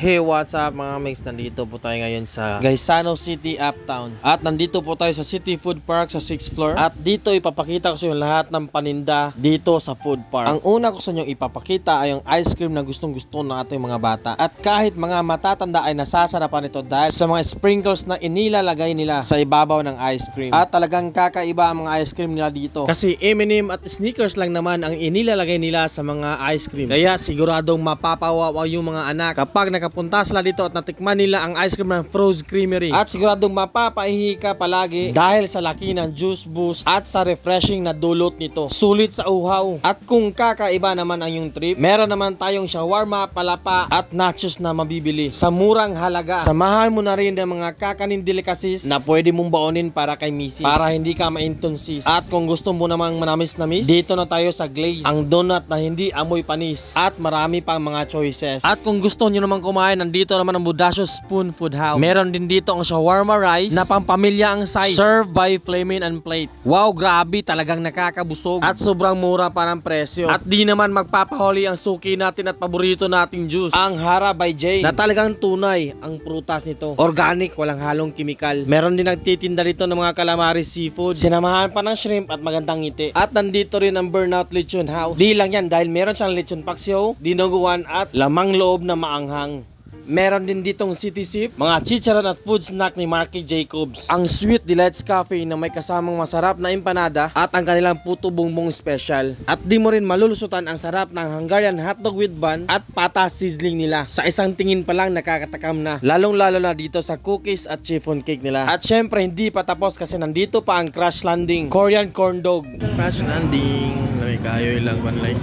Hey, what's up mga mates? Nandito po tayo ngayon sa Gaisano City, Uptown. At nandito po tayo sa City Food Park sa 6th floor. At dito ipapakita ko sa inyo lahat ng paninda dito sa food park. Ang una ko sa inyo ipapakita ay ang ice cream na gustong gusto ng ating mga bata. At kahit mga matatanda ay nasasarapan ito dahil sa mga sprinkles na inilalagay nila sa ibabaw ng ice cream. At talagang kakaiba ang mga ice cream nila dito. Kasi M&M at Snickers lang naman ang inilalagay nila sa mga ice cream. Kaya siguradong mapapawawa yung mga anak kapag nakapunta sila dito at natikman nila ang ice cream ng Froze Creamery. At siguradong mapapaihi ka palagi dahil sa laki ng juice boost at sa refreshing na dulot nito. Sulit sa uhaw. At kung kakaiba naman ang yung trip, meron naman tayong shawarma, palapa at nachos na mabibili sa murang halaga. Samahan mo na rin ng mga kakanin delicacies na pwede mong baonin para kay misis para hindi ka maintonsis. At kung gusto mo namang manamis-namis, dito na tayo sa Glaze, ang donut na hindi amoy panis. At marami pang mga choices. At kung gusto nyo naman kumain, nandito naman ang Budasyo Spoon Food House. Meron din dito ang shawarma rice na pampamilya ang size. Served by Flamin and Plate. Wow, grabe, talagang nakakabusog. At sobrang mura pa ng presyo. At di naman magpapahuli ang suki natin at paborito nating juice, ang Hara by Jane, na talagang tunay ang prutas nito. Organic, walang halong kimikal. Meron din nagtitinda dito ng mga calamari seafood. Sinamahan pa ng shrimp at magandang ngiti. At nandito rin ang Burnout Lechon House. Di lang yan dahil meron siyang lechon paksiw, dinuguan at lamang loob na maanghang. Meron din ditong City Sip, mga chicharon at food snack ni Marky Jacobs, ang Sweet Delights Cafe na may kasamang masarap na empanada at ang kanilang puto bumbong special. At di mo rin malulusutan ang sarap ng Hungarian hotdog with bun at pata sizzling nila. Sa isang tingin pa lang nakakatakam na, lalong lalo na dito sa cookies at chiffon cake nila. At syempre hindi pa tapos kasi nandito pa ang Crash Landing Korean Corn Dog. Crash Landing, lami kayo ilang banlay.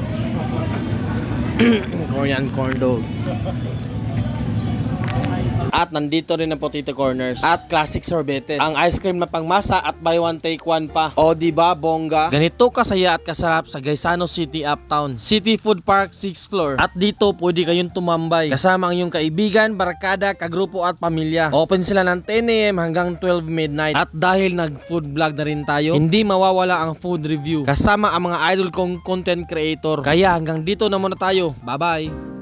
Korean Corn Dog. At nandito rin ang potato corners at classic sorbetes, ang ice cream na pangmasa at buy one take one pa. O diba bongga? Ganito kasaya at kasarap sa Gaisano City, Uptown City Food Park 6th floor. At dito pwede kayong tumambay kasama ang iyong kaibigan, barkada, kagrupo at pamilya. Open sila ng 10 AM hanggang 12 midnight. At dahil nag food vlog na rin tayo, hindi mawawala ang food review kasama ang mga idol kong content creator. Kaya hanggang dito na muna tayo. Bye bye.